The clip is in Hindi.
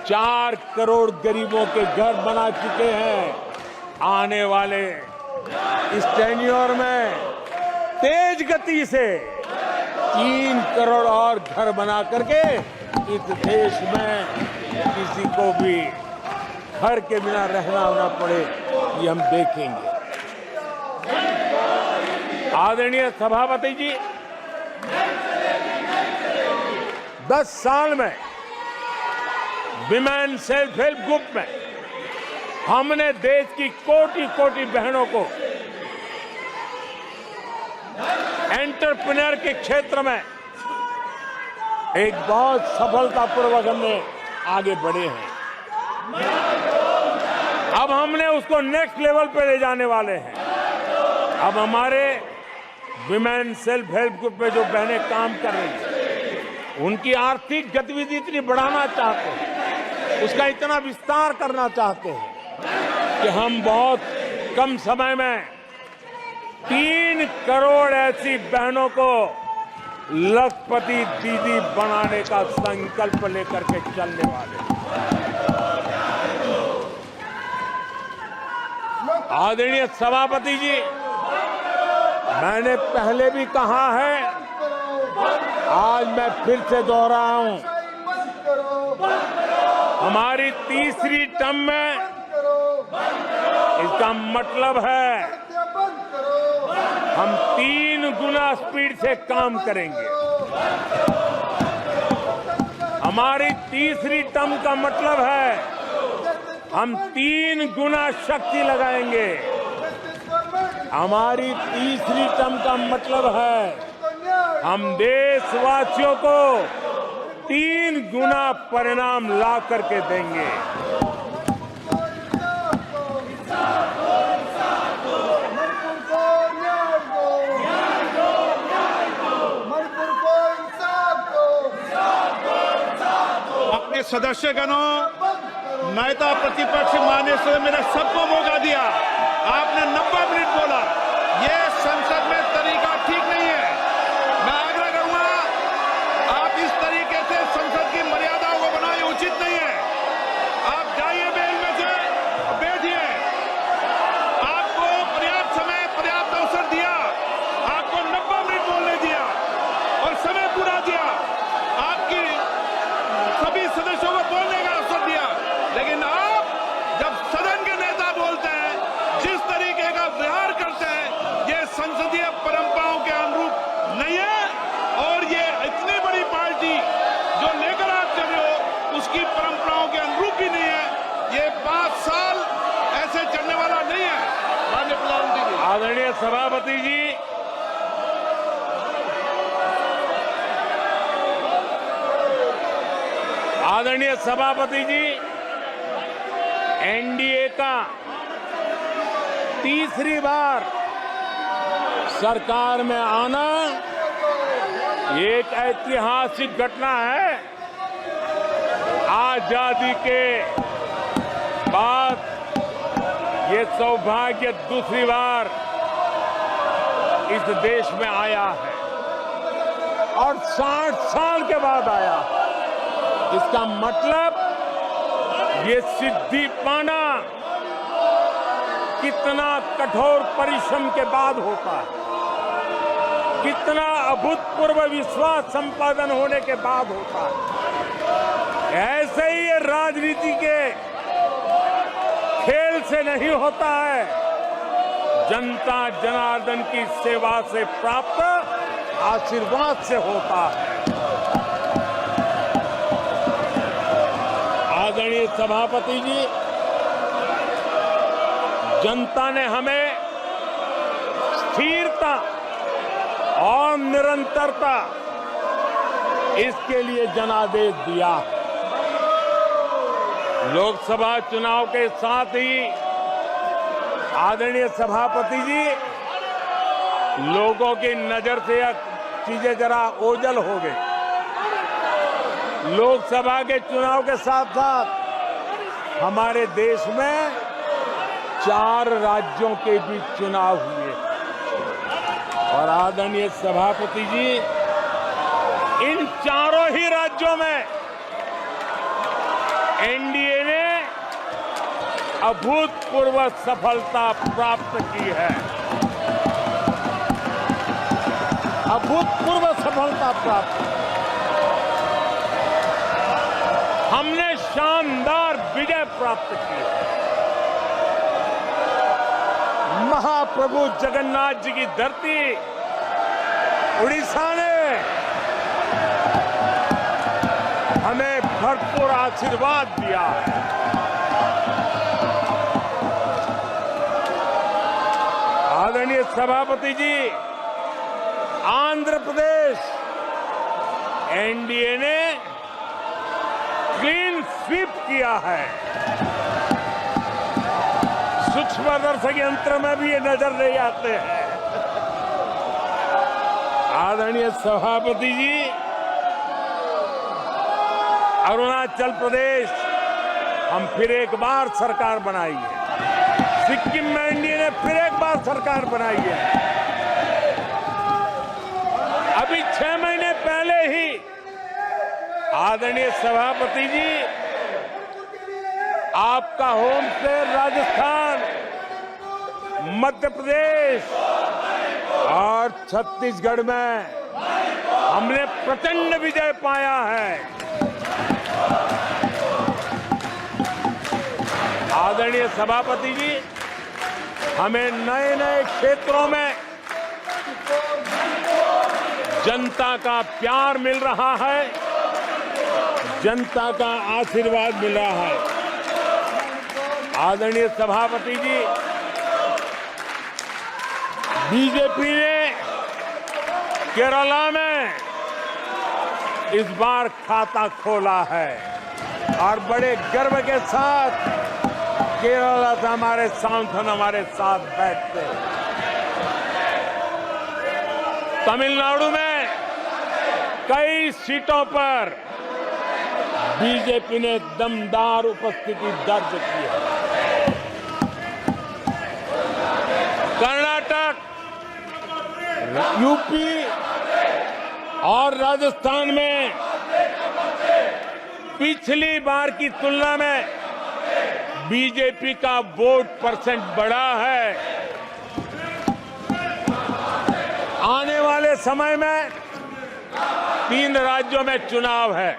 4 करोड़ गरीबों के घर बना चुके हैं। आने वाले इस टेन्योर में तेज गति से 3 करोड़ और घर बना करके इस देश में किसी को भी घर के बिना रहना ना पड़े, ये हम देखेंगे। आदरणीय सभापति जी, 10 साल में विमेन सेल्फ हेल्प ग्रुप में हमने देश की कोटि-कोटि बहनों को एंटरप्रेन्योर के क्षेत्र में एक बहुत सफलतापूर्वक हमने आगे बढ़े हैं। अब हमने उसको नेक्स्ट लेवल पे ले जाने वाले हैं। अब हमारे विमेन सेल्फ हेल्प ग्रुप में जो बहनें काम कर रही हैं, उनकी आर्थिक गतिविधि इतनी बढ़ाना चाहते हैं, उसका इतना विस्तार करना चाहते हैं कि हम बहुत कम समय में 3 करोड़ ऐसी बहनों को लखपति दीदी बनाने का संकल्प लेकर के चलने वाले हैं। आदरणीय सभापति जी, मैंने पहले भी कहा है, आज मैं फिर से दोहरा हूं, हमारी तीसरी टर्म में इसका मतलब है हम 3 गुना स्पीड से काम करेंगे। हमारी तीसरी टर्म का मतलब है हम 3 गुना शक्ति लगाएंगे। हमारी तीसरी टर्म का मतलब है हम देशवासियों को 3 गुना परिणाम ला करके देंगे। अपने सदस्यगणों, नेता प्रतिपक्ष माननीय सदस्य, मेरा सबको मौका दिया। आपने 90 मिनट बोला, ये संसद में तरीका ठीक नहीं है। मैं आग्रह करूंगा, आप इस तरीके से संसद की मर्यादाओं को बनाए, उचित नहीं है। आप जाइए बेल में से, बैठिए। आपको पर्याप्त समय, पर्याप्त अवसर दिया, आपको 90 मिनट बोलने दिया और समय पूरा दिया। आपकी सभी सदस्यों को बोलने का अवसर दिया, लेकिन आप जब सदन के नेता बोलते हैं, जिस तरीके का व्यवहार करते हैं, ये संसदीय परंपराओं के अनुरूप नहीं है। और ये इतनी बड़ी पार्टी जो लेकर आप चल रहे हो, उसकी परंपराओं के अनुरूप भी नहीं है। ये 5 साल ऐसे चलने वाला नहीं है। माननीय प्रधानमंत्री जी, आदरणीय सभापति जी, आदरणीय सभापति जी, एनडीए का तीसरी बार सरकार में आना एक ऐतिहासिक घटना है। आजादी के बाद ये सौभाग्य दूसरी बार इस देश में आया है और 60 साल के बाद आया है। इसका मतलब ये सिद्धि पाना कितना कठोर परिश्रम के बाद होता है, कितना अभूतपूर्व विश्वास संपादन होने के बाद होता है। ऐसे ही ये राजनीति के खेल से नहीं होता है, जनता जनार्दन की सेवा से प्राप्त आशीर्वाद से होता है। आदरणीय सभापति जी, जनता ने हमें स्थिरता और निरंतरता, इसके लिए जनादेश दिया। लोकसभा चुनाव के साथ ही आदरणीय सभापति जी, लोगों की नजर से यह चीजें जरा ओझल हो गई। लोकसभा के चुनाव के साथ साथ हमारे देश में 4 राज्यों के बीच चुनाव हुए और आदरणीय सभापति जी, इन चारों ही राज्यों में एनडीए ने अभूतपूर्व सफलता प्राप्त की है। अभूतपूर्व सफलता प्राप्त। हमने शानदार विजय प्राप्त की है। महाप्रभु जगन्नाथ जी की धरती उड़ीसा ने हमें भरपूर आशीर्वाद दिया है। आदरणीय सभापति जी, आंध्र प्रदेश एनडीए ने क्लीन स्वीप किया है। सूक्ष्मदर्शक यंत्र में भी ये नजर नहीं आते हैं। आदरणीय सभापति जी, अरुणाचल प्रदेश हम फिर एक बार सरकार बनाई है। सिक्किम में एनडीए ने फिर एक बार सरकार बनाई है। अभी 6 महीने पहले ही आदरणीय सभापति जी, आपका होम स्टेट राजस्थान, मध्य प्रदेश और छत्तीसगढ़ में हमने प्रचंड विजय पाया है। आदरणीय सभापति जी, हमें नए नए क्षेत्रों में जनता का प्यार मिल रहा है, जनता का आशीर्वाद मिल रहा है। आदरणीय सभापति जी, बीजेपी ने केरला में इस बार खाता खोला है और बड़े गर्व के साथ केरला से हमारे सांसद हमारे साथ बैठते हैं। तमिलनाडु में कई सीटों पर बीजेपी ने दमदार उपस्थिति दर्ज की है। कर्नाटक, यूपी और राजस्थान में पिछली बार की तुलना में बीजेपी का वोट परसेंट बढ़ा है। आने वाले समय में 3 राज्यों में चुनाव है।